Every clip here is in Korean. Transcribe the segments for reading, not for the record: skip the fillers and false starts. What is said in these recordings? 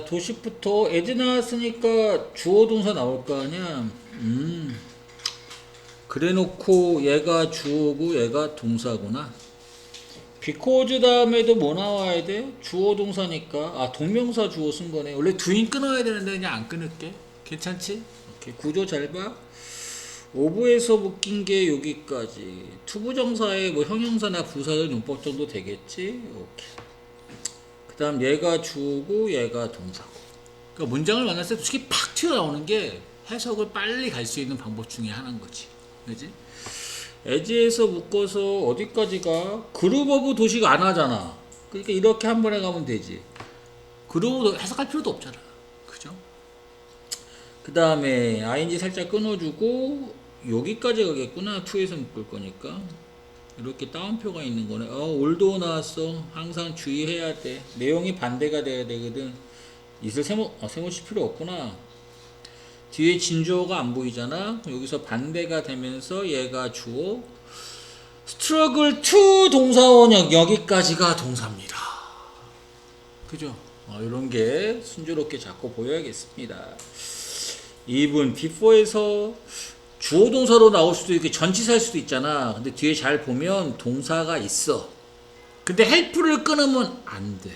도식부터 에즈 나왔으니까 주어 동사 나올 거 아니야. 그래 놓고 얘가 주어고 얘가 동사구나. because 다음에도 뭐 나와야 돼? 주어 동사니까. 아, 동명사 주어 쓴 거네. 원래 doing 끊어야 되는데 그냥 안 끊을게. 괜찮지? 오케이. 구조 잘 봐. 오브에서 묶인 게 여기까지. 투부정사에 뭐 형용사나 부사절 용법 정도 되겠지? 오케이. 그 다음 얘가 주어고 얘가 동사고. 그러니까 문장을 만났을 때 솔직히 팍 튀어나오는 게 해석을 빨리 갈 수 있는 방법 중에 하나인 거지. 그지? 에지에서 묶어서 어디까지가? 그룹 오브 도식 안 하잖아. 그러니까 이렇게 한 번에 가면 되지. 그룹 오브 해석할 필요도 없잖아. 그죠? 그 다음에 ing 살짝 끊어주고 여기까지 가겠구나. 2에서 묶을 거니까. 이렇게 따옴표가 있는 거네. 올도 나왔어. 항상 주의해야 돼. 내용이 반대가 돼야 되거든. 이슬 세모칠 필요 없구나. 뒤에 진주어가 안 보이잖아. 여기서 반대가 되면서 얘가 주어. struggle to 동사원형 여기까지가 동사입니다. 그죠? 이런 게 순조롭게 자꾸 보여야겠습니다. 2분 before에서 주어 동사로 나올 수도 있고 전치사일 수도 있잖아. 근데 뒤에 잘 보면 동사가 있어. 근데 help를 끊으면 안 돼.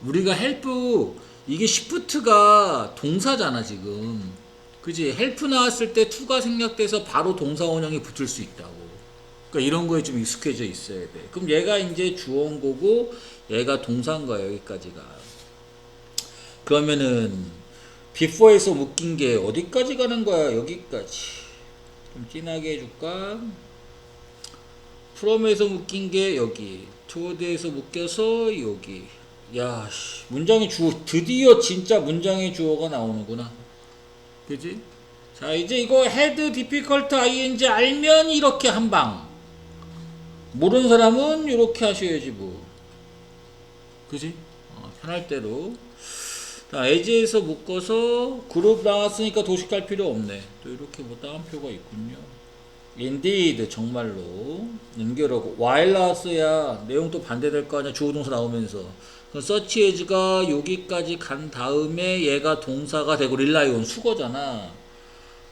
우리가 help 이게 shift가 동사잖아 지금. 그지? help 나왔을 때 to가 생략돼서 바로 동사 원형이 붙을 수 있다고. 그러니까 이런 거에 좀 익숙해져 있어야 돼. 그럼 얘가 이제 주어인 거고 얘가 동사인 거야 여기까지가. 그러면은 before에서 묶인 게 어디까지 가는 거야? 여기까지. 좀 진하게 해줄까? from에서 묶인 게 여기. toward에서 묶여서 여기. 야, 문장의 주어, 드디어 진짜 문장의 주어가 나오는구나. 그지? 자, 이제 이거 had difficult ing 알면 이렇게 한 방. 모르는 사람은 이렇게 하셔야지 뭐. 그지? 편할 대로. 자, as에서 묶어서 그룹 나왔으니까 도식할 필요 없네. 또 이렇게 뭐 따옴표가 있군요. indeed 정말로 연결하고 while 나왔어야 내용 또 반대될 거 아니야. 주어 동사 나오면서. search as가 여기까지 간 다음에 얘가 동사가 되고 rely on 수거잖아.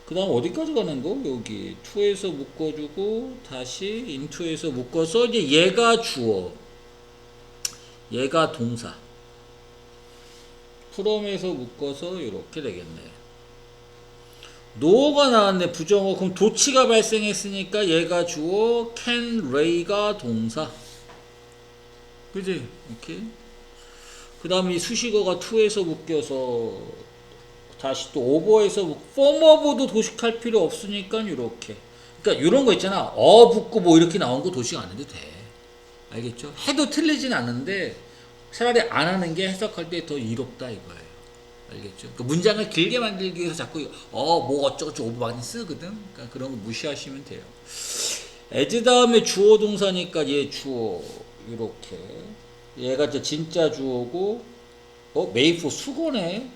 그 다음 어디까지 가는 거? 여기 2에서 묶어주고 다시 into에서 묶어서 이제 얘가 주어 얘가 동사 from에서 묶어서 이렇게 되겠네. no가 나왔네. 부정어. 그럼 도치가 발생했으니까 얘가 주어 can ray가 동사. 그지? 오케이. 그 다음에 이 수식어가 2에서 묶여서 다시 또 over에서 form of도 도식할 필요 없으니까 이렇게. 그러니까 이런 거 있잖아. 붙고 뭐 이렇게 나온 거 도식 안 해도 돼. 알겠죠? 해도 틀리진 않는데 차라리 안 하는 게 해석할 때 더 이롭다 이거예요. 알겠죠? 그러니까 문장을 길게 만들기 위해서 자꾸 뭐 어쩌고저쩌고 오버 많이 쓰거든. 그러니까 그런 거 무시하시면 돼요. as 다음에 주어 동사니까 얘 주어 이렇게. 얘가 진짜 주어고 메이프 수거네.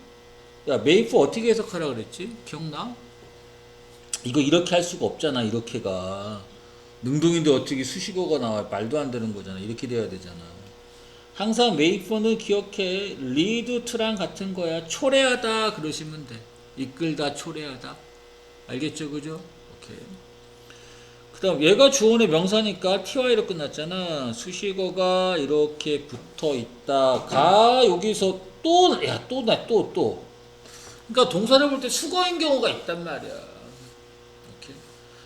야, 메이프 어떻게 해석하라 그랬지? 기억나? 이거 이렇게 할 수가 없잖아. 이렇게가 능동인데 어떻게 수식어가 나와? 말도 안 되는 거잖아. 이렇게 돼야 되잖아. 항상 메이퍼는 기억해. 리드 트랑 같은 거야. 초래하다 그러시면 돼. 이끌다 초래하다. 알겠죠? 그죠? 오케이. 그 다음 얘가 주어의 명사니까 ty로 끝났잖아. 수식어가 이렇게 붙어 있다가 여기서 또 그러니까 동사를 볼 때 수거인 경우가 있단 말이야. 오케이.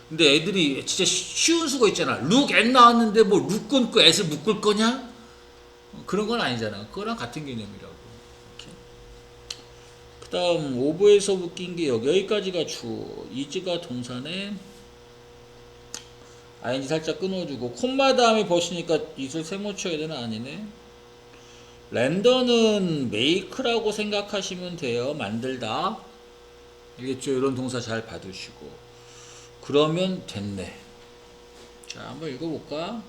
근데 애들이 진짜 쉬운 수거 있잖아. look at 나왔는데 뭐 look 끊고 at을 묶을 거냐? 그런 건 아니잖아. 그거랑 같은 개념이라고. 그 다음 오브에서 묶인 게 여기까지가 주어. is가 동사네. ing 살짝 끊어주고 콤마 다음에 버시니까 이슬 세모 쳐야 되나? 아니네. 렌더는 make라고 생각하시면 돼요. 만들다. 알겠죠? 이런 동사 잘 받으시고. 그러면 됐네. 자, 한번 읽어볼까?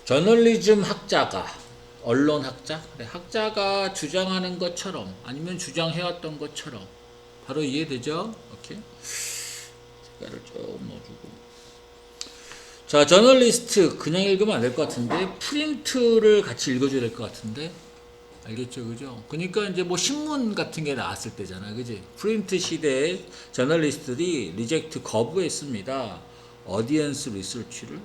저널리즘 학자가, 언론학자? 그래, 학자가 주장하는 것처럼, 아니면 주장해왔던 것처럼. 바로 이해되죠? 오케이. 색깔을 좀 넣어주고. 자, 저널리스트 그냥 읽으면 안 될 것 같은데 프린트를 같이 읽어줘야 될 것 같은데 알겠죠, 그죠? 그러니까 이제 뭐 신문 같은 게 나왔을 때잖아, 그지? 프린트 시대에 저널리스트들이 리젝트 거부했습니다. 어디언스 리서치를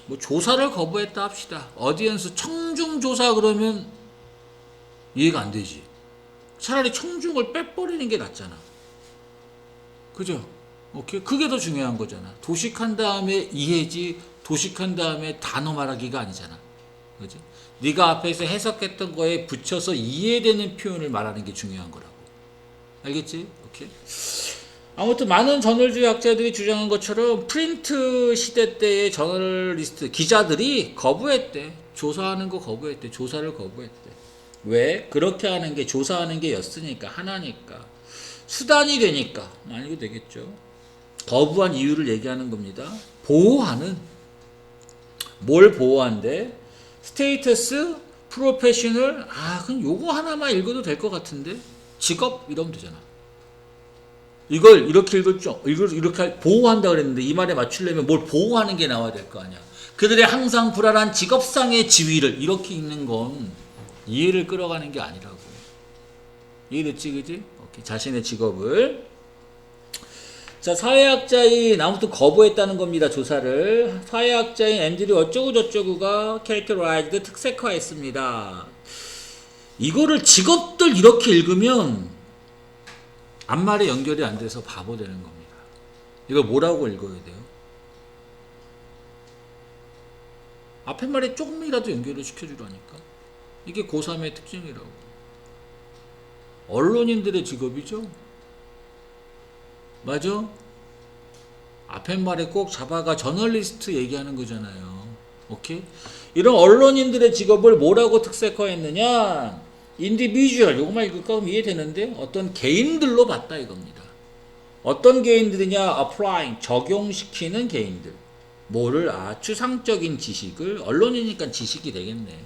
뭐 조사를 거부했다 합시다. 어디언스 청중 조사 그러면 이해가 안 되지. 차라리 청중을 빼버리는 게 낫잖아. 그죠? 오케이. 그게 더 중요한 거잖아. 도식한 다음에 이해지, 도식한 다음에 단어 말하기가 아니잖아. 그지? 네가 앞에서 해석했던 거에 붙여서 이해되는 표현을 말하는 게 중요한 거라고. 알겠지? 오케이. 아무튼 많은 저널주의 학자들이 주장한 것처럼 프린트 시대 때의 저널리스트 기자들이 거부했대. 조사하는 거 거부했대. 조사를 거부했대. 왜? 그렇게 하는 게 조사하는 게 였으니까 하나니까 수단이 되니까 아니고 되겠죠. 거부한 이유를 얘기하는 겁니다. 보호하는 뭘 보호한대? 스테이터스, 프로페셔널. 그럼 요거 하나만 읽어도 될 것 같은데 직업 이러면 되잖아. 이걸 이렇게 읽었죠. 이걸 이렇게 보호한다 그랬는데 이 말에 맞추려면 뭘 보호하는 게 나와야 될 거 아니야. 그들의 항상 불안한 직업상의 지위를 이렇게 읽는 건 이해를 끌어가는 게 아니라고. 이해됐지, 그지? 오케이. 자신의 직업을. 자, 사회학자인 아무튼 거부했다는 겁니다. 조사를. 사회학자인 앤드류 어쩌고저쩌고가 캐릭터라이즈드 특색화했습니다. 이거를 직업들 이렇게 읽으면 앞말에 연결이 안 돼서 바보 되는 겁니다. 이걸 뭐라고 읽어야 돼요? 앞에 말에 조금이라도 연결을 시켜주라니까. 이게 고3의 특징이라고. 언론인들의 직업이죠. 맞아? 앞에 말에 꼭 잡아가 저널리스트 얘기하는 거잖아요. 오케이? 이런 언론인들의 직업을 뭐라고 특색화했느냐? 인디비주얼, 요거만 읽을까? 그럼 이해되는데 어떤 개인들로 봤다 이겁니다. 어떤 개인들이냐? applying, 적용시키는 개인들. 뭐를? 추상적인 지식을. 언론이니까 지식이 되겠네.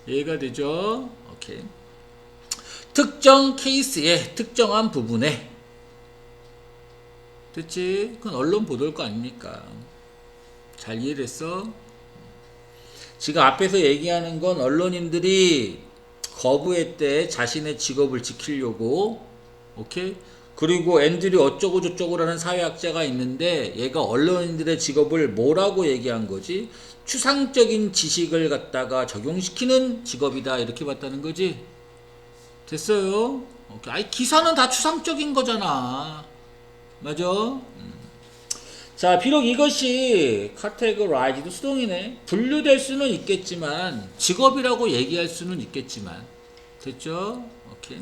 이해가 되죠? 오케이. 특정 케이스에, 특정한 부분에. 됐지? 그건 언론 보도일 거 아닙니까? 잘 이해됐어? 지금 앞에서 얘기하는 건 언론인들이 거부했대. 자신의 직업을 지키려고. 오케이? 그리고 앤드류 어쩌고저쩌고라는 사회학자가 있는데 얘가 언론인들의 직업을 뭐라고 얘기한 거지? 추상적인 지식을 갖다가 적용시키는 직업이다. 이렇게 봤다는 거지? 됐어요? 오케이. 아니, 기사는 다 추상적인 거잖아. 맞아? 자, 비록 이것이 카테고라이즈도 수동이네. 분류될 수는 있겠지만 직업이라고 얘기할 수는 있겠지만 됐죠? 오케이.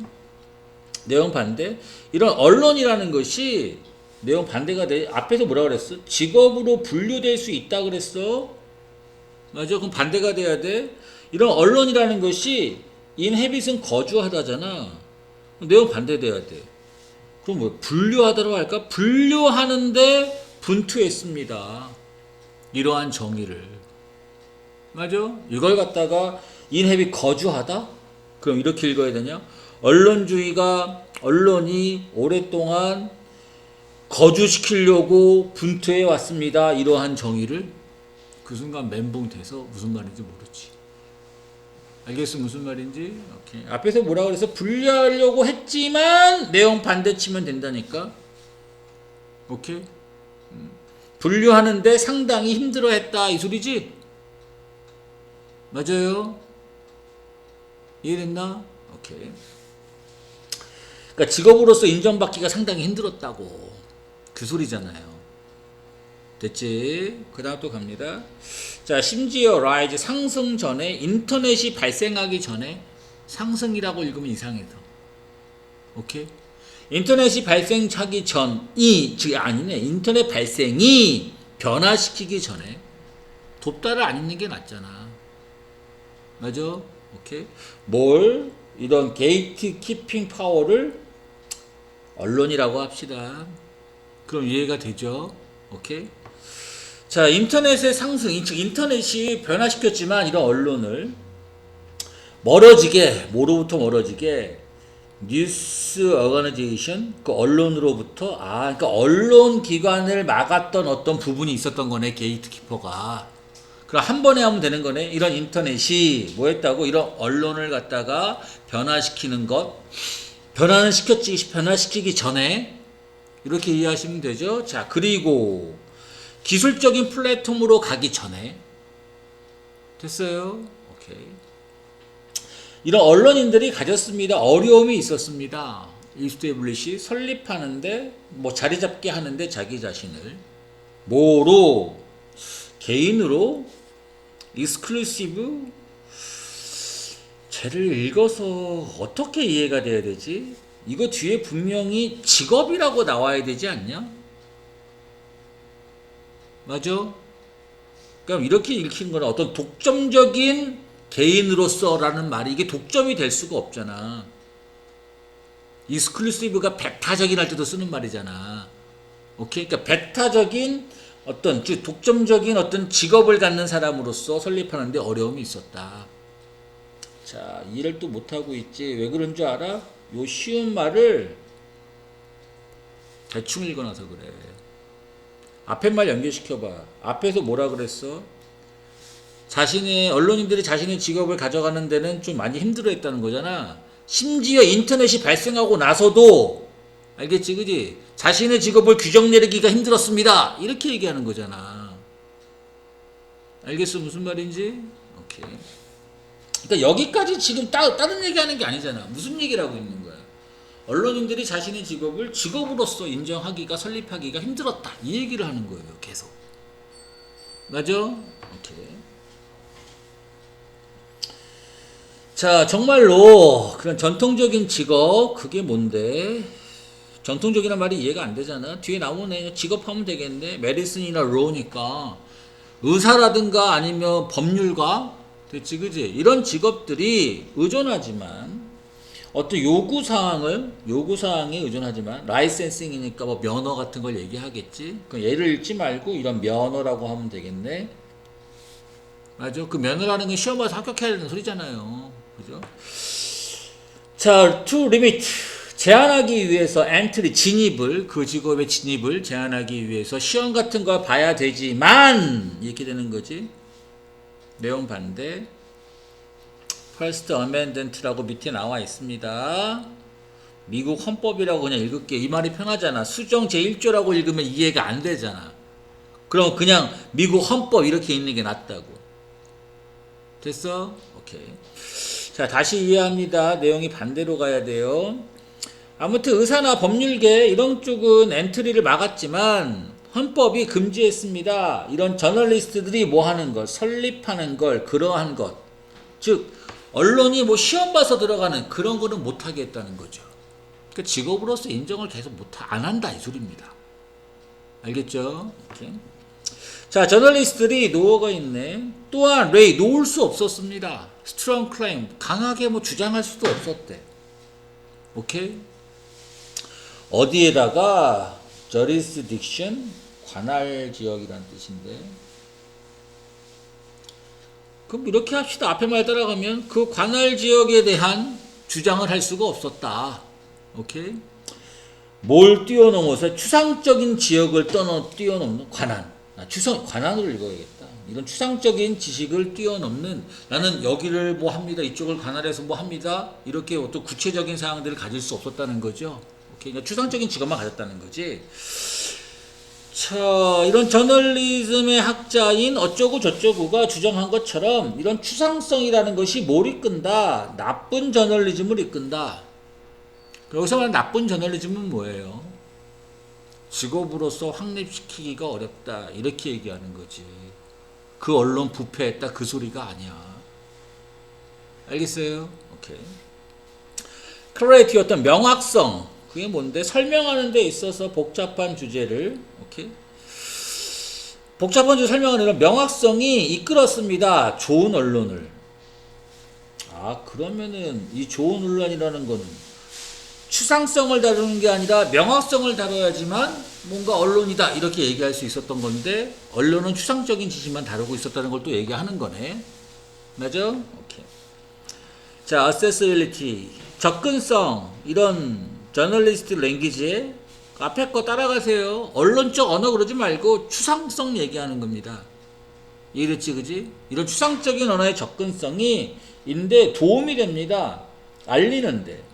내용 반대. 이런 언론이라는 것이 내용 반대가 돼. 앞에서 뭐라 그랬어? 직업으로 분류될 수 있다 그랬어. 맞아? 그럼 반대가 돼야 돼. 이런 언론이라는 것이 인헤빗은 거주하다잖아. 내용 반대돼야 돼. 그럼 뭐 분류하다라고 할까? 분류하는데 분투했습니다. 이러한 정의를. 맞아? 이걸 갖다가 인헤빗 거주하다? 그럼 이렇게 읽어야 되냐? 언론주의가 언론이 오랫동안 거주시키려고 분투해 왔습니다. 이러한 정의를. 그 순간 멘붕 돼서 무슨 말인지 모르지. 알겠어? 무슨 말인지? 오케이. 앞에서 뭐라 그래서 분류하려고 했지만 내용 반대 치면 된다니까. 오케이? 분류하는데 상당히 힘들어 했다. 이 소리지? 맞아요? 이해됐나? 오케이. 그러니까 직업으로서 인정받기가 상당히 힘들었다고. 그 소리잖아요. 됐지? 그 다음 또 갑니다. 자, 심지어 라이즈 상승 전에 인터넷이 발생하기 전에 상승이라고 읽으면 이상해서. 오케이? 인터넷이 발생하기 전이 즉 아니네. 인터넷 발생이 변화시키기 전에 돕다를 안 읽는 게 낫잖아. 맞아? 오케이? 뭘 이런 게이트 키핑 파워를 언론이라고 합시다. 그럼 이해가 되죠? 오케이? 자, 인터넷의 상승, 즉 인터넷이 변화시켰지만 이런 언론을 멀어지게, 뭐로부터 멀어지게 뉴스 어거나이제이션 그 언론으로부터 그러니까 언론 기관을 막았던 어떤 부분이 있었던 거네 게이트키퍼가. 그럼 한 번에 하면 되는 거네. 이런 인터넷이 뭐 했다고 이런 언론을 갖다가 변화시키는 것 변화는 시켰지 변화시키기 전에 이렇게 이해하시면 되죠. 자 그리고 기술적인 플랫폼으로 가기 전에 됐어요. 오케이. 이런 언론인들이 가졌습니다. 어려움이 있었습니다. 이스테블리시 설립하는데 뭐 자리 잡게 하는데 자기 자신을 뭐로 개인으로 익스클루시브 죄를 읽어서 어떻게 이해가 돼야 되지? 이거 뒤에 분명히 직업이라고 나와야 되지 않냐? 맞아? 그럼 이렇게 읽히는 거는 어떤 독점적인 개인으로서라는 말이 이게 독점이 될 수가 없잖아. 익스클루시브가 배타적인 할 때도 쓰는 말이잖아. 오케이? 그러니까 배타적인 어떤 즉 독점적인 어떤 직업을 갖는 사람으로서 설립하는데 어려움이 있었다. 자, 이해를 또 못하고 있지. 왜 그런 줄 알아? 요 쉬운 말을 대충 읽어놔서 그래. 앞에 말 연결시켜봐. 앞에서 뭐라 그랬어? 자신의 언론인들이 자신의 직업을 가져가는 데는 좀 많이 힘들어했다는 거잖아. 심지어 인터넷이 발생하고 나서도 알겠지, 그지? 자신의 직업을 규정 내리기가 힘들었습니다. 이렇게 얘기하는 거잖아. 알겠어, 무슨 말인지? 오케이. 그러니까 여기까지 지금 다른 얘기하는 게 아니잖아. 무슨 얘기를 하고 있는 거야? 언론인들이 자신의 직업을 직업으로서 인정하기가 설립하기가 힘들었다. 이 얘기를 하는 거예요. 계속. 맞아? 오케이. 자, 정말로 그런 전통적인 직업 그게 뭔데? 전통적이란 말이 이해가 안 되잖아. 뒤에 나오네. 직업하면 되겠네. 메디슨이나 로니까 의사라든가 아니면 법률가 됐지, 그지? 이런 직업들이 의존하지만 어떤 요구사항에 의존하지만 라이센싱이니까 뭐 면허 같은 걸 얘기하겠지. 그 예를 읽지 말고 이런 면허라고 하면 되겠네. 맞아. 그 면허라는 건 시험 봐서 합격해야 되는 소리잖아요. 그죠? 자, to limit 제한하기 위해서 엔트리 진입을 그 직업의 진입을 제한하기 위해서 시험 같은 걸 봐야 되지만 이렇게 되는 거지. 내용 반대. First Amendment라고 밑에 나와 있습니다. 미국 헌법이라고 그냥 읽을게. 이 말이 편하잖아. 수정 제1조라고 읽으면 이해가 안 되잖아. 그럼 그냥 미국 헌법 이렇게 읽는 게 낫다고. 됐어? 오케이. 자, 다시 이해합니다. 내용이 반대로 가야 돼요. 아무튼 의사나 법률계 이런 쪽은 엔트리를 막았지만 헌법이 금지했습니다. 이런 저널리스트들이 뭐 하는 것, 설립하는 걸, 그러한 것. 즉, 언론이 뭐 시험 봐서 들어가는 그런 거는 못하게 했다는 거죠. 그러니까 직업으로서 인정을 계속 안 한다 이 소리입니다. 알겠죠? 이렇게. 자, 저널리스트들이 노어가 있네. 또한 레이 놓을 수 없었습니다. 스트롱 클레임 강하게 뭐 주장할 수도 없었대. 오케이? 어디에다가 jurisdiction 관할 지역이란 뜻인데. 그럼 이렇게 합시다. 앞에 말 따라가면 그 관할 지역에 대한 주장을 할 수가 없었다. 오케이? 뭘 뛰어넘어서 추상적인 지역을 뛰어넘는 관한. 관한으로 읽어야겠다. 이런 추상적인 지식을 뛰어넘는 나는 여기를 뭐 합니다. 이쪽을 관할해서 뭐 합니다. 이렇게 어떤 구체적인 사항들을 가질 수 없었다는 거죠. 오케이? 그러니까 추상적인 직업만 가졌다는 거지. 자, 이런 저널리즘의 학자인 어쩌고 저쩌고가 주장한 것처럼 이런 추상성이라는 것이 뭘 이끈다? 나쁜 저널리즘을 이끈다. 여기서 말하는 나쁜 저널리즘은 뭐예요? 직업으로서 확립시키기가 어렵다. 이렇게 얘기하는 거지. 그 언론 부패했다. 그 소리가 아니야. 알겠어요? 오케이. 클래리티 어떤 명확성. 그게 뭔데? 설명하는 데 있어서 복잡한 주제를 오케이? 복잡한 주제 설명하는 명확성이 이끌었습니다. 좋은 언론을. 그러면은 이 좋은 언론이라는 거는 추상성을 다루는 게 아니라 명확성을 다뤄야지만 뭔가 언론이다 이렇게 얘기할 수 있었던 건데 언론은 추상적인 지식만 다루고 있었다는 걸 또 얘기하는 거네. 맞아? 오케이. 자, accessibility 접근성 이런 저널리스트 랭귀지에 앞에 거 따라가세요. 언론적 언어 그러지 말고 추상성 얘기하는 겁니다. 이해됐지, 그지? 이런 추상적인 언어의 접근성이 인데 도움이 됩니다. 알리는데.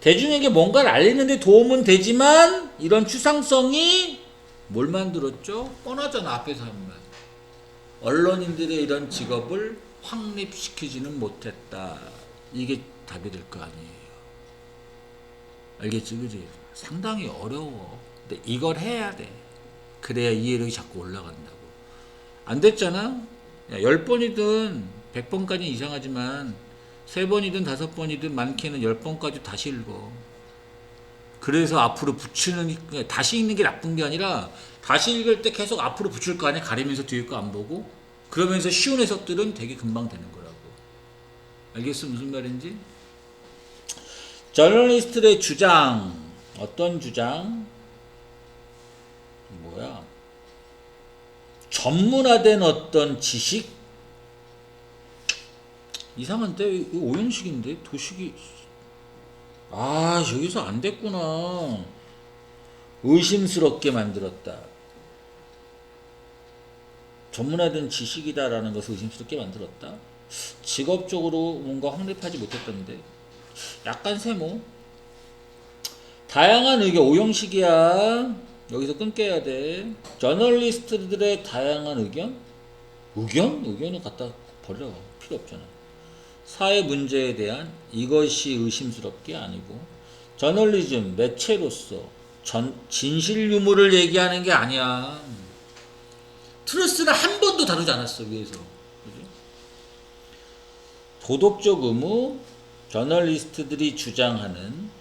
대중에게 뭔가를 알리는데 도움은 되지만 이런 추상성이 뭘 만들었죠? 뻔하잖아, 앞에서 한 말. 언론인들의 이런 직업을 확립시키지는 못했다. 이게 답이 될 거 아니에요. 알겠지, 그지? 상당히 어려워. 근데 이걸 해야 돼. 그래야 이해력이 자꾸 올라간다고. 안 됐잖아? 10번이든 100번까지 이상하지만 3번이든 5번이든 많게는 10번까지 다시 읽어. 그래서 앞으로 붙이는, 다시 읽는 게 나쁜 게 아니라 다시 읽을 때 계속 앞으로 붙일 거 아니야? 가리면서 뒤에 거 안 보고. 그러면서 쉬운 해석들은 되게 금방 되는 거라고. 알겠어? 무슨 말인지? 저널리스트의 주장. 어떤 주장? 뭐야? 전문화된 어떤 지식? 이상한데? 이거 오형식인데? 도식이. 아, 여기서 안 됐구나. 의심스럽게 만들었다. 전문화된 지식이다라는 것을 의심스럽게 만들었다. 직업적으로 뭔가 확립하지 못했던데. 약간 세모. 다양한 의견, 오형식이야. 여기서 끊겨야 돼. 저널리스트들의 다양한 의견? 의견은 갖다 버려. 필요 없잖아. 사회 문제에 대한 이것이 의심스럽게 아니고, 저널리즘, 매체로서 진실 유무를 얘기하는 게 아니야. 트루스는 한 번도 다루지 않았어, 위에서. 그지? 도덕적 의무, 저널리스트들이 주장하는,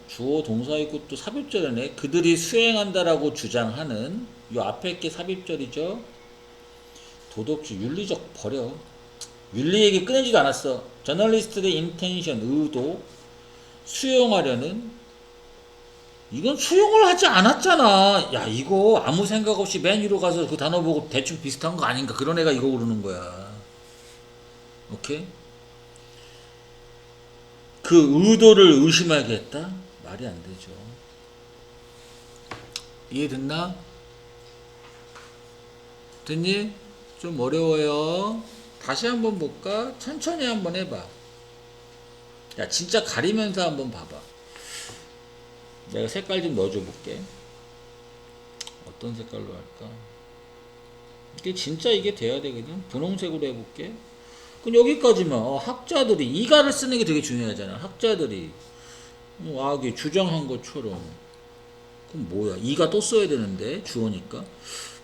주어 동사 있고 또 삽입절이네. 그들이 수행한다라고 주장하는, 요 앞에 게 삽입절이죠. 도덕적, 윤리적 버려. 윤리 얘기 끊어지도 않았어. 저널리스트의 인텐션, 의도, 수용하려는, 이건 수용을 하지 않았잖아. 야, 이거 아무 생각 없이 맨 위로 가서 그 단어 보고 대충 비슷한 거 아닌가. 그런 애가 이거 고르는 거야. 오케이? 그 의도를 의심하게 했다? 말이 안 되죠. 이해됐나? 됐니? 좀 어려워요. 다시 한번 볼까? 천천히 한번 해봐. 야, 진짜 가리면서 한번 봐봐. 내가 색깔 좀 넣어줘 볼게. 어떤 색깔로 할까? 이게 진짜 이게 돼야 되거든. 분홍색으로 해볼게. 그럼 여기까지만. 학자들이 이가를 쓰는 게 되게 중요하잖아. 학자들이 이게 주장한 것처럼. 그럼 뭐야? 이가 또 써야 되는데 주어니까.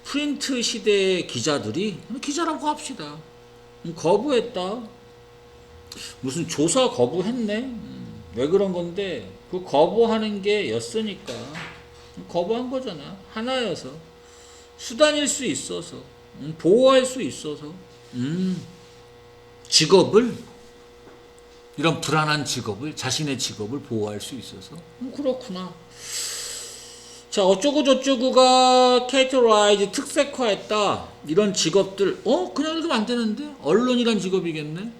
프린트 시대의 기자들이 기자라고 합시다. 거부했다. 무슨 조사 거부했네. 왜 그런 건데 그 거부하는 게 였으니까 거부한 거잖아. 하나여서 수단일 수 있어서 보호할 수 있어서 직업을 이런 불안한 직업을 자신의 직업을 보호할 수 있어서 그렇구나. 자, 어쩌고 저쩌고가 캐릭터라이즈 특색화했다. 이런 직업들 그냥 읽으면 안 되는데 언론이란 직업이겠네.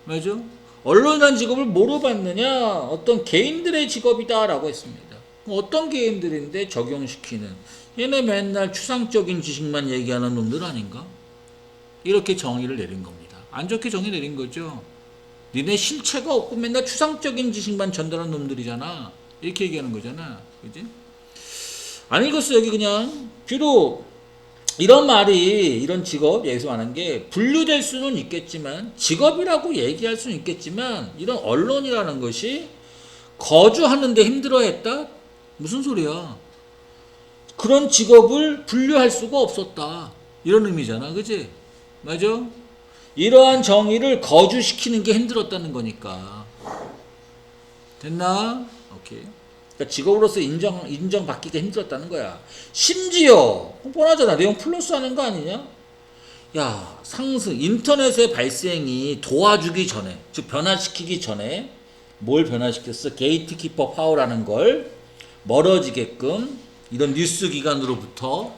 맞아? 언론이란 직업을 뭐로 받느냐? 어떤 개인들의 직업이다라고 했습니다. 어떤 개인들인데 적용시키는? 얘네 맨날 추상적인 지식만 얘기하는 놈들 아닌가? 이렇게 정의를 내린 겁니다. 안 좋게 정의 내린 거죠. 니네 실체가 없고 맨날 추상적인 지식만 전달하는 놈들이잖아. 이렇게 얘기하는 거잖아. 그지? 안 읽었어. 여기 그냥 비록 이런 말이 이런 직업 여기서 말하는 게 분류될 수는 있겠지만 직업이라고 얘기할 수는 있겠지만 이런 언론이라는 것이 거주하는데 힘들어했다? 무슨 소리야? 그런 직업을 분류할 수가 없었다. 이런 의미잖아. 그지? 맞아? 이러한 정의를 거주시키는 게 힘들었다는 거니까. 됐나? 오케이. 그러니까 직업으로서 인정받기가 힘들었다는 거야. 심지어 뻔하잖아. 내용 플러스 하는 거 아니냐? 야, 상승 인터넷의 발생이 도와주기 전에, 즉 변화시키기 전에 뭘 변화시켰어? 게이트키퍼 파워라는 걸 멀어지게끔 이런 뉴스 기관으로부터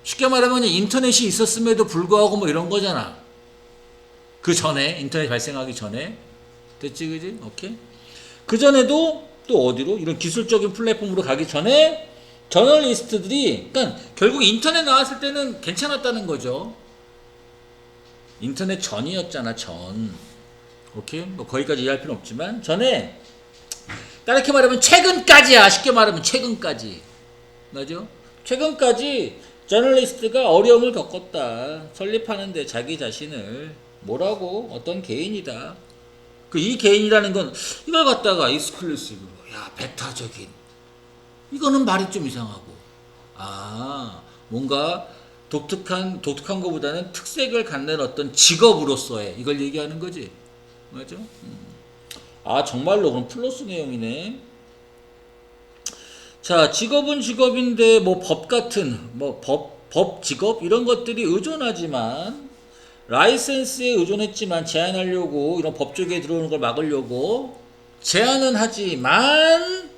쉽게 말하면 인터넷이 있었음에도 불구하고 뭐 이런 거잖아. 그 전에 인터넷 발생하기 전에 됐지 그지? 오케이. 그 전에도 또 어디로 이런 기술적인 플랫폼으로 가기 전에 저널리스트들이 그러니까 결국 인터넷 나왔을 때는 괜찮았다는 거죠. 인터넷 전이었잖아 전. 오케이 뭐 거기까지 이해할 필요는 없지만 전에 다르게 말하면 최근까지야. 쉽게 말하면 최근까지. 맞죠? 최근까지 저널리스트가 어려움을 겪었다. 설립하는데 자기 자신을 뭐라고 어떤 개인이다. 그 이 개인이라는 건 이걸 갖다가 익스클루시브로 야 배타적인 이거는 말이 좀 이상하고 아 뭔가 독특한 것보다는 특색을 갖는 어떤 직업으로서의 이걸 얘기하는 거지. 맞죠? 아 정말로 그럼 플러스 내용이네. 자 직업은 직업인데 뭐 법 같은 뭐 법 직업 이런 것들이 의존하지만 라이센스에 의존했지만 제한하려고 이런 법 쪽에 들어오는 걸 막으려고 제한은 하지만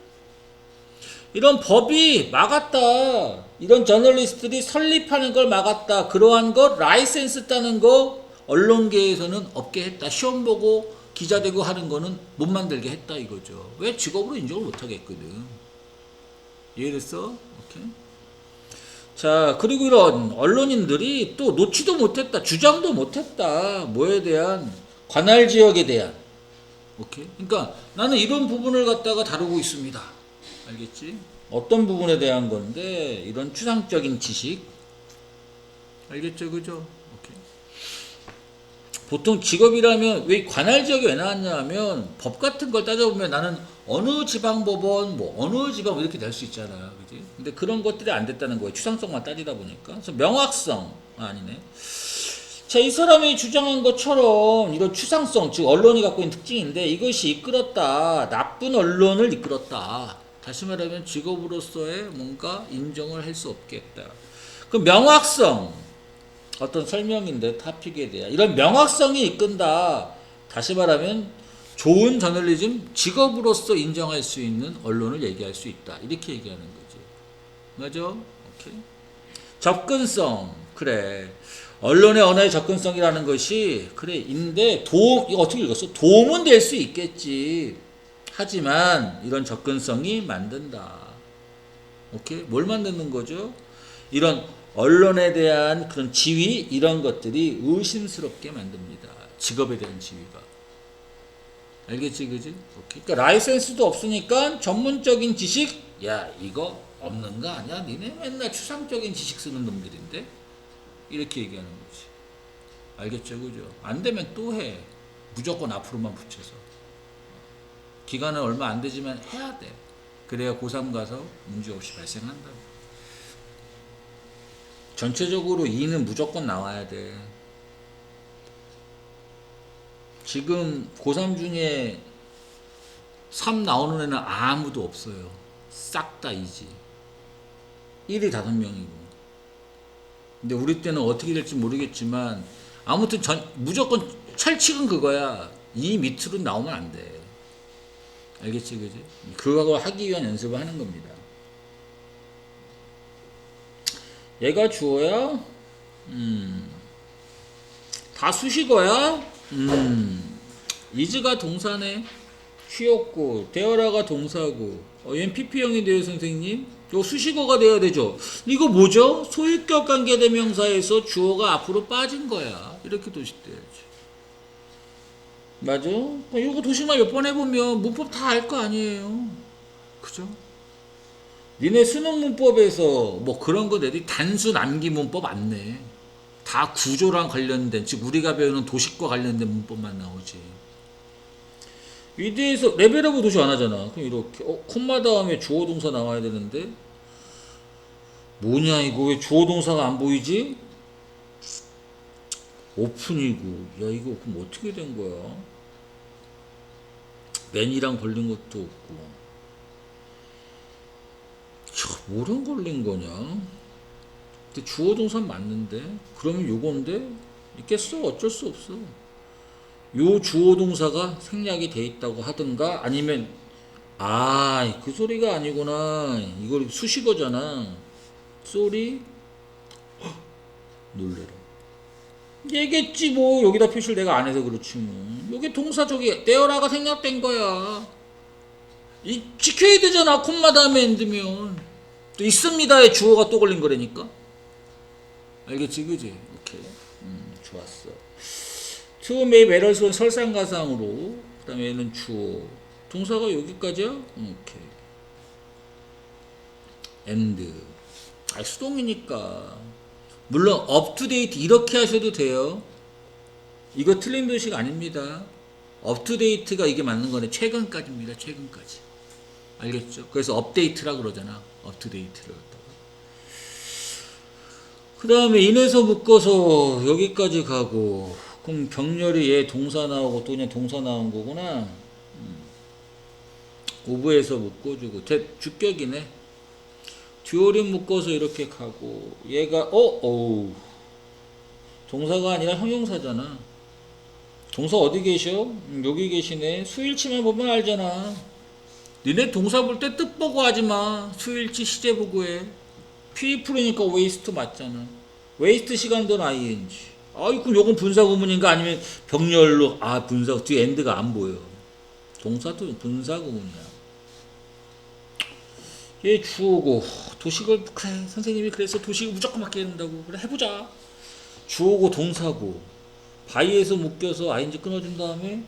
이런 법이 막았다. 이런 저널리스트들이 설립하는 걸 막았다. 그러한 것 라이센스 따는 거 언론계에서는 없게 했다. 시험 보고 기자 되고 하는 거는 못 만들게 했다 이거죠. 왜 직업으로 인정을 못 하겠거든. 이해됐어? 오케이. 자 그리고 이런 언론인들이 또 놓지도 못했다. 주장도 못했다. 뭐에 대한 관할 지역에 대한. 오케이. 그러니까 나는 이런 부분을 갖다가 다루고 있습니다. 알겠지? 어떤 부분에 대한 건데 이런 추상적인 지식 알겠죠? 그죠? 오케이. 보통 직업이라면 왜 관할 지역이 왜 나왔냐 하면 법 같은 걸 따져보면 나는 어느 지방법원 뭐 어느 지방 이렇게 될 수 있잖아요. 그지? 근데 그런 것들이 안 됐다는 거예요. 추상성만 따지다 보니까. 그래서 명확성 아니네. 자, 이 사람이 주장한 것처럼 이런 추상성, 즉 언론이 갖고 있는 특징인데 이것이 이끌었다. 나쁜 언론을 이끌었다. 다시 말하면 직업으로서의 뭔가 인정을 할 수 없겠다. 그 명확성, 어떤 설명인데 타픽에 대한 이런 명확성이 이끈다. 다시 말하면 좋은 저널리즘, 직업으로서 인정할 수 있는 언론을 얘기할 수 있다. 이렇게 얘기하는 거지. 맞아? 오케이. 접근성, 그래. 언론의 언어의 접근성이라는 것이 그래 인데 도움 이거 어떻게 읽었어? 도움은 될 수 있겠지. 하지만 이런 접근성이 만든다. 오케이? 뭘 만드는 거죠? 이런 언론에 대한 그런 지위 이런 것들이 의심스럽게 만듭니다. 직업에 대한 지위가. 알겠지, 그지? 오케이. 그러니까 라이센스도 없으니까 전문적인 지식, 야 이거 없는 거 아니야? 니네 맨날 추상적인 지식 쓰는 놈들인데 이렇게 얘기하는 거지. 알겠죠, 그죠? 안 되면 또 해. 무조건 앞으로만 붙여서. 기간은 얼마 안 되지만 해야 돼. 그래야 고3 가서 문제 없이 발생한다. 전체적으로 2는 무조건 나와야 돼. 지금 고3 중에 3 나오는 애는 아무도 없어요. 싹 다 2지. 1이 5명이고. 근데 우리 때는 어떻게 될지 모르겠지만 아무튼 무조건 철칙은 그거야. 2 밑으로 나오면 안 돼. 알겠지, 그지? 그거 하기 위한 연습을 하는 겁니다. 얘가 주어야? 다 수식어야? 이즈가 동사네. 쉬었고, 데어라가 동사고, 얘는 PP형이 돼요, 선생님? 요 수식어가 돼야 되죠. 이거 뭐죠? 소유격 관계대명사에서 주어가 앞으로 빠진 거야. 이렇게 도식돼야지. 맞아? 이거 도식만 몇 번 해보면 문법 다 알 거 아니에요. 그죠? 니네 수능 문법에서 뭐 그런 거 내지 단수 남기 문법 안 내. 다 구조랑 관련된, 즉 우리가 배우는 도식과 관련된 문법만 나오지. 위대에서 레벨업을 도식 안 하잖아. 그럼 이렇게 콤마 다음에 주어 동사 나와야 되는데 뭐냐 이거 왜 주어 동사가 안 보이지? 오픈이고 야 이거 그럼 어떻게 된 거야? 맨이랑 걸린 것도 없고 뭐랑 걸린 거냐? 근데 주어 동사 맞는데 그러면 요건데 있겠어? 어쩔 수 없어. 요 주어 동사가 생략이 돼 있다고 하든가 아니면 그 소리가 아니구나. 이걸 수식어잖아. 쏘리 놀래라. 얘겠지 뭐. 여기다 표시를 내가 안 해서 그렇지 뭐. 여기 동사 저기 떼어라가 생략된 거야. 이 지켜야 되잖아. 콤마 다음에 엔드면. 또 있습니다에 주어가 또 걸린 거라니까. 알겠지 그지? 오케이. 좋았어. To make errors는 설상가상으로. 그 다음에 얘는 주어. 동사가 여기까지야? 오케이. and. 수동이니까. 물론 up to date 이렇게 하셔도 돼요. 이거 틀린 도식 아닙니다. up to date가 이게 맞는 거네. 최근까지입니다. 최근까지. 알겠죠? 그래서 업데이트라 그러잖아. up to date를 갖다가. 그 다음에 인에서 묶어서 여기까지 가고. 그럼 병렬이 얘 동사 나오고 또 그냥 동사 나온 거구나. 오브에서 묶어주고. 주격이네. 듀얼인 묶어서 이렇게 가고. 얘가 어우. 동사가 아니라 형용사잖아. 동사 어디 계셔? 여기 계시네. 수일치만 보면 알잖아. 니네 동사 볼 때 뜻 보고 하지마. 수일치 시제 보고 해. PF니까 웨이스트 맞잖아. 웨이스트 시간도는 ing. 그럼 요건 분사 구문인가 아니면 병렬로. 분사 뒤에 엔드가 안 보여. 동사도 분사 구문이야. 얘 주어고 도식을 그래 선생님이 그래서 도식을 무조건 맡겨야 된다고. 그래 해보자. 주어고 동사고 바이에서 묶여서 ing 끊어준 다음에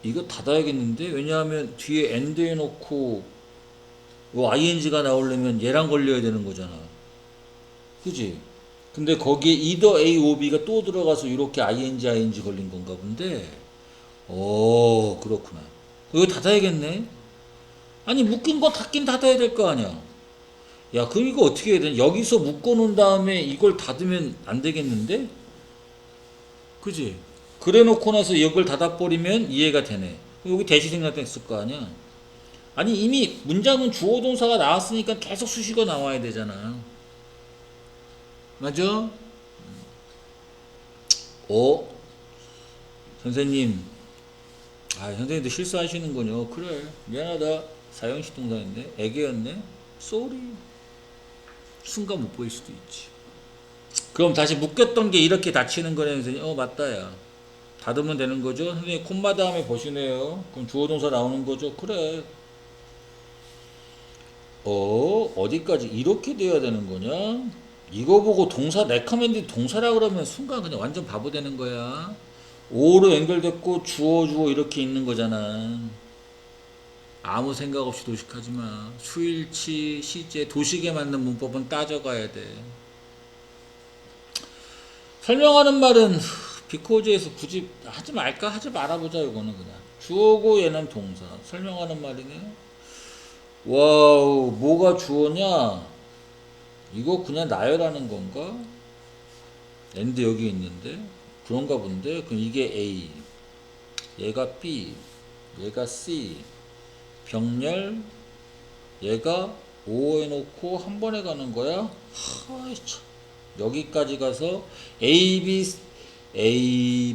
이거 닫아야겠는데. 왜냐하면 뒤에 end 해놓고 ing가 나오려면 얘랑 걸려야 되는 거잖아. 그지? 근데 거기에 either A or B가 또 들어가서 이렇게 ing 걸린 건가 본데. 그렇구나. 이거 닫아야겠네. 아니 묶인 거 닫긴 닫아야 될 거 아니야. 야 그럼 이거 어떻게 해야 되냐. 여기서 묶어놓은 다음에 이걸 닫으면 안 되겠는데? 그지? 그래 놓고 나서 이걸 닫아버리면 이해가 되네. 여기 대시 생략됐을 거 아니야. 아니 이미 문장은 주어 동사가 나왔으니까 계속 수식어 나와야 되잖아. 맞아? 선생님. 선생님도 실수하시는군요. 그래 미안하다. 사형식 동사인데 애교였네. 쏘리. 순간 못 보일 수도 있지. 그럼 다시 묶였던 게 이렇게 닫히는 거네. 선생님. 맞다 야. 닫으면 되는 거죠. 선생님 콤마 다음에 보시네요. 그럼 주어 동사 나오는 거죠. 그래. 어디까지 이렇게 돼야 되는 거냐? 이거 보고 동사 레커멘드 동사라 그러면 순간 그냥 완전 바보 되는 거야. 오로 연결됐고 주어 이렇게 있는 거잖아. 아무 생각 없이 도식하지 마. 수일치, 시제, 도식에 맞는 문법은 따져가야 돼. 설명하는 말은 비코즈에서 굳이 하지 말까? 하지 말아보자. 이거는 그냥 주어고 얘는 동사. 설명하는 말이네. 와우, 뭐가 주어냐? 이거 그냥 나열하는 건가? 엔드 여기 있는데 그런가 본데. 그럼 이게 A, 얘가 B, 얘가 C, 병렬, 얘가 O 해놓고 한 번에 가는 거야. 여기까지 가서 A,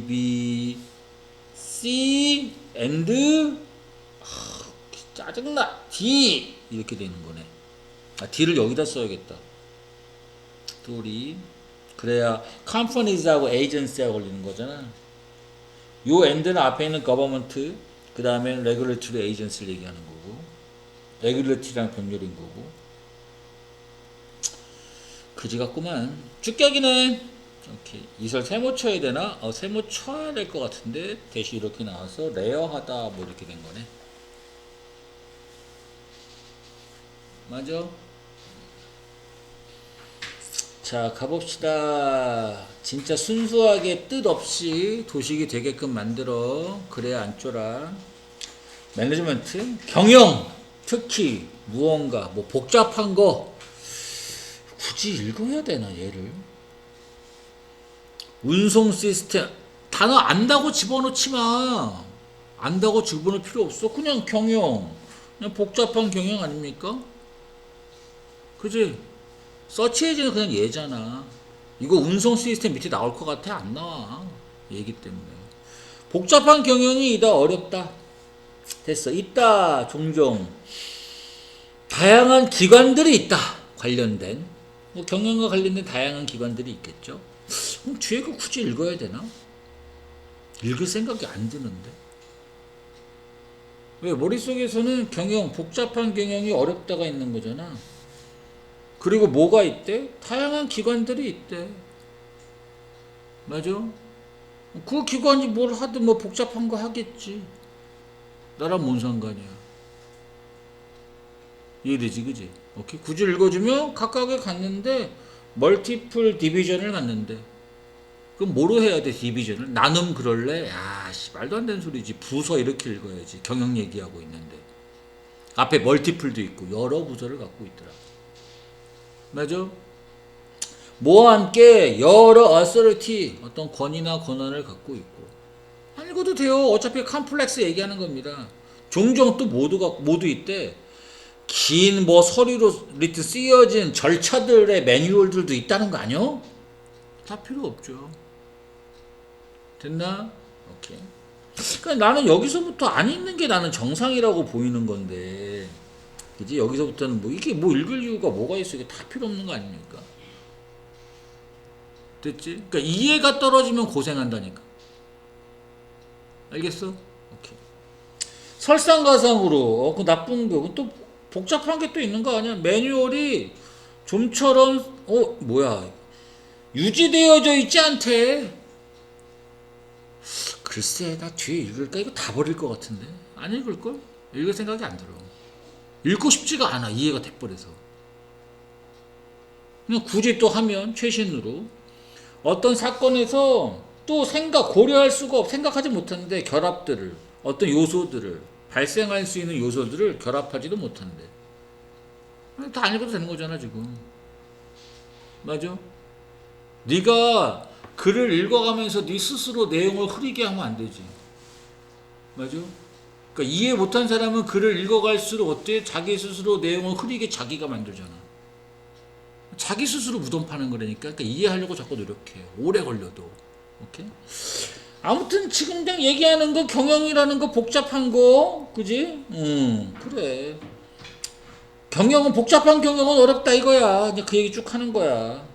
B, C, and 짜증나. D 이렇게 되는 거네. D를 여기다 써야겠다. 스토리. 그래야 companies하고 agency하고 걸리는 거잖아. 요 end는 앞에 있는 government, 그 다음에 regulatory agency를 얘기하는 거고, regula토ry랑 병렬인 거고. 그지 같구만. 주격이네. 오케이. 이설 세모 쳐야 되나? 세모 쳐야 될 것 같은데 대시 이렇게 나와서 레어하다 뭐 이렇게 된 거네. 맞아? 자 가봅시다. 진짜 순수하게 뜻 없이 도식이 되게끔 만들어. 그래야 안 쫄아. 매니지먼트, 경영, 특히 무언가 뭐 복잡한 거 굳이 읽어야 되나 얘를? 운송 시스템 단어 안다고 집어넣지 마. 안다고 집어넣을 필요 없어. 그냥 경영, 그냥 복잡한 경영 아닙니까? 그지? 서치에이지는 그냥 얘잖아. 이거 운송 시스템 밑에 나올 것 같아? 안 나와. 얘기 때문에. 복잡한 경영이 이다 어렵다. 됐어. 있다. 종종 다양한 기관들이 있다. 관련된 뭐 경영과 관련된 다양한 기관들이 있겠죠. 그럼 뒤에 거 굳이 읽어야 되나? 읽을 생각이 안 드는데. 왜? 머릿속에서는 경영, 복잡한 경영이 어렵다가 있는 거잖아. 그리고 뭐가 있대? 다양한 기관들이 있대. 맞아? 그 기관이 뭘 하든 뭐 복잡한 거 하겠지. 나랑 뭔 상관이야. 이해되지, 그지? 오케이. 굳이 읽어주면 각각에 갔는데 멀티플 디비전을 갔는데 그럼 뭐로 해야 돼? 디비전을 나눔 그럴래? 야, 씨, 말도 안 되는 소리지. 부서 이렇게 읽어야지. 경영 얘기하고 있는데 앞에 멀티플도 있고 여러 부서를 갖고 있더라. 맞아? 뭐와 함께 여러 authority 어떤 권위나 권한을 갖고 있고 안 읽어도 돼요. 어차피 컴플렉스 얘기하는 겁니다. 종종 또 모두 있대. 긴 뭐 서류로 리트 쓰여진 절차들의 매뉴얼들도 있다는 거 아니요? 다 필요 없죠. 됐나? 오케이. 그러니까 나는 여기서부터 안 읽는 게 나는 정상이라고 보이는 건데, 그지? 여기서부터는 뭐 이게 뭐 읽을 이유가 뭐가 있어? 이게 다 필요 없는 거 아닙니까? 됐지? 그러니까 이해가 떨어지면 고생한다니까. 알겠어? 오케이. 설상가상으로 그 나쁜 거 또 복잡한 게 또 있는 거 아니야? 매뉴얼이 좀처럼 뭐야 유지되어져 있지 않대. 글쎄 나 뒤에 읽을까? 이거 다 버릴 것 같은데 안 읽을걸? 읽을 생각이 안 들어. 읽고 싶지가 않아. 이해가 돼버려서. 그냥 굳이 또 하면 최신으로 어떤 사건에서 또 고려할 수가 생각하지 못하는데 결합들을 어떤 요소들을 발생할 수 있는 요소들을 결합하지도 못한대. 다 안 읽어도 되는 거잖아 지금. 맞아? 네가 글을 읽어가면서 네 스스로 내용을 흐리게 하면 안 되지. 맞아? 그러니까 이해 못한 사람은 글을 읽어갈수록 어때? 자기 스스로 내용을 흐리게 자기가 만들잖아. 자기 스스로 무덤 파는 거라니까. 그러니까 이해하려고 자꾸 노력해. 오래 걸려도. 오케이? 아무튼 지금 그냥 얘기하는 거 경영이라는 거 복잡한 거, 그지? 그래. 경영은 복잡한 경영은 어렵다 이거야. 이제 그 얘기 쭉 하는 거야.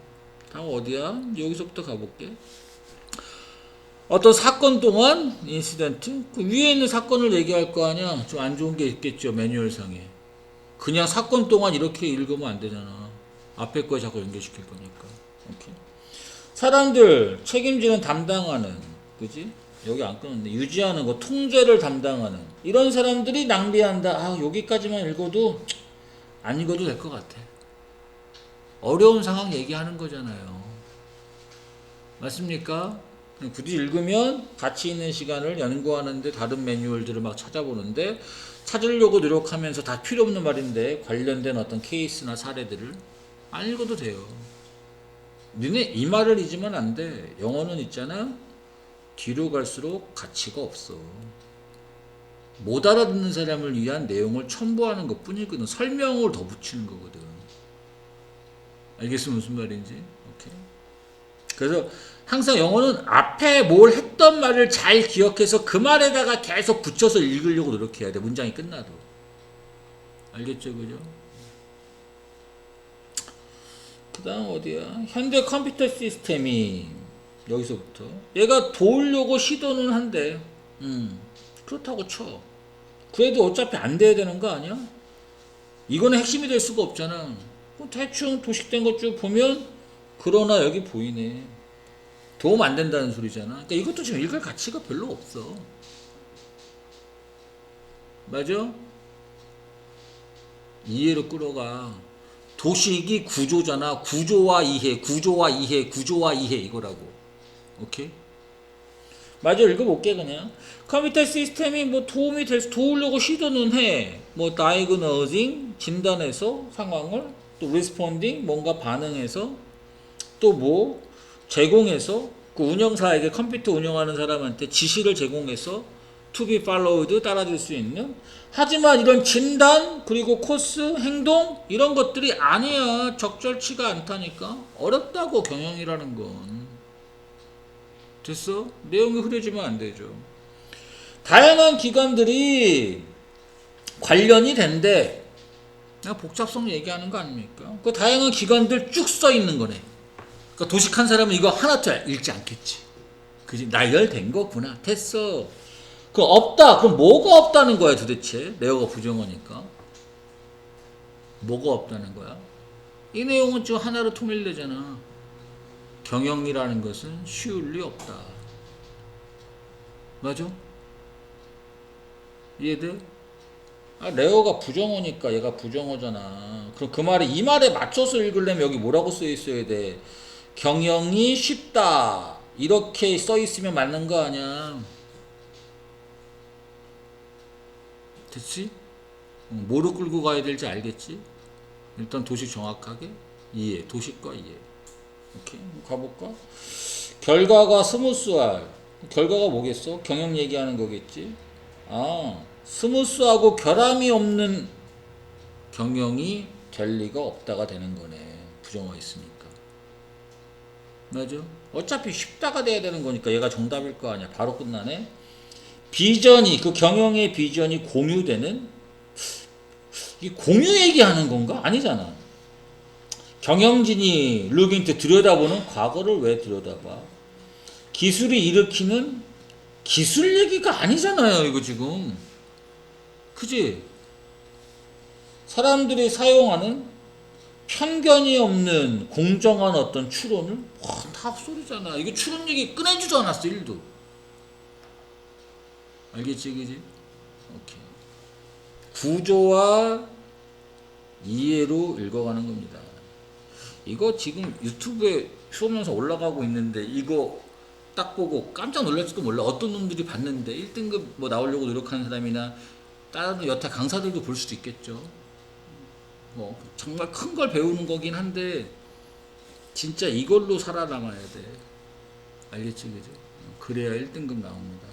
다음 어디야? 여기서부터 가볼게. 어떤 사건 동안 인시덴트 그 위에 있는 사건을 얘기할 거 아니야. 좀 안 좋은 게 있겠죠 매뉴얼상에. 그냥 사건 동안 이렇게 읽으면 안 되잖아. 앞에 거에 자꾸 연결시킬 거니까. 오케이. 사람들 책임지는 담당하는, 그지? 여기 안 끊었네. 유지하는 거, 통제를 담당하는 이런 사람들이 낭비한다. 아, 여기까지만 읽어도 안 읽어도 될 것 같아. 어려운 상황 얘기하는 거잖아요. 맞습니까? 굳이 읽으면 가치 있는 시간을 연구하는데 다른 매뉴얼들을 막 찾아보는데 찾으려고 노력하면서 다 필요 없는 말인데 관련된 어떤 케이스나 사례들을 안 읽어도 돼요. 니네 이 말을 잊으면 안 돼. 영어는 있잖아. 뒤로 갈수록 가치가 없어. 못 알아듣는 사람을 위한 내용을 첨부하는 것 뿐이거든. 설명을 더 붙이는 거거든. 알겠어 무슨 말인지? 오케이. 그래서 항상 영어는 앞에 뭘 했던 말을 잘 기억해서 그 말에다가 계속 붙여서 읽으려고 노력해야 돼. 문장이 끝나도. 알겠죠, 그죠? 그 다음 어디야? 현대 컴퓨터 시스템이 여기서부터 얘가 도우려고 시도는 한대. 그렇다고 쳐. 그래도 어차피 안 돼야 되는 거 아니야? 이거는 핵심이 될 수가 없잖아. 대충 도식된 것 쭉 보면 그러나 여기 보이네. 도움 안 된다는 소리잖아. 그러니까 이것도 지금 읽을 가치가 별로 없어. 맞아? 이해로 끌어가. 도식이 구조잖아. 구조와 이해, 구조와 이해, 구조와 이해 이거라고. 오케이? 맞아, 읽어볼게 그냥. 컴퓨터 시스템이 뭐 도우려고 시도는 해. 뭐 diagnosing 진단해서 상황을, 또 responding 뭔가 반응해서, 또 뭐 제공해서 그 운영사에게 컴퓨터 운영하는 사람한테 지시를 제공해서 to be followed 따라줄 수 있는. 하지만 이런 진단 그리고 코스 행동 이런 것들이 아니야. 적절치가 않다니까. 어렵다고 경영이라는 건. 됐어? 내용이 흐려지면 안 되죠. 다양한 기관들이 관련이 된대. 내가 복잡성 얘기하는 거 아닙니까? 그 다양한 기관들 쭉 써 있는 거네. 그러니까 도식한 사람은 이거 하나도 읽지 않겠지. 그지? 나열된 거구나. 됐어. 그 없다. 그럼 뭐가 없다는 거야 도대체? 레어가 부정어니까. 뭐가 없다는 거야? 이 내용은 지금 하나로 통일되잖아. 경영이라는 것은 쉬울 리 없다. 맞아? 이해돼? 아, 레어가 부정어니까 얘가 부정어잖아. 그럼 그 말이 이 말에 맞춰서 읽으려면 여기 뭐라고 써 있어야 돼? 경영이 쉽다. 이렇게 써 있으면 맞는 거 아니야. 됐지? 뭐로 끌고 가야 될지 알겠지? 일단 도식 정확하게 이해. 도식과 이해. 오케이. 가볼까? 결과가 스무스할. 결과가 뭐겠어? 경영 얘기하는 거겠지? 아, 스무스하고 결함이 없는 경영이 될 리가 없다가 되는 거네. 부정어 있으니까. 맞아? 어차피 쉽다가 돼야 되는 거니까 얘가 정답일 거 아니야. 바로 끝나네. 비전이, 그 경영의 비전이 공유되는, 이 공유 얘기하는 건가? 아니잖아. 경영진이 루빈트 들여다보는 과거를 왜 들여다봐? 기술이 일으키는 기술 얘기가 아니잖아요, 이거 지금. 그지? 사람들이 사용하는 편견이 없는 공정한 어떤 추론을, 와, 다 헛소리잖아. 이거 추론 얘기 꺼내주지 않았어, 1도. 알겠지, 그지? 오케이. 구조와 이해로 읽어가는 겁니다. 이거 지금 유튜브에 수업영상 올라가고 있는데 이거 딱 보고 깜짝 놀랄지도 몰라. 어떤 놈들이 봤는데 1등급 뭐 나오려고 노력하는 사람이나 다른 여타 강사들도 볼 수도 있겠죠. 뭐 정말 큰 걸 배우는 거긴 한데 진짜 이걸로 살아남아야 돼. 알겠지, 그지? 그래야 1등급 나옵니다.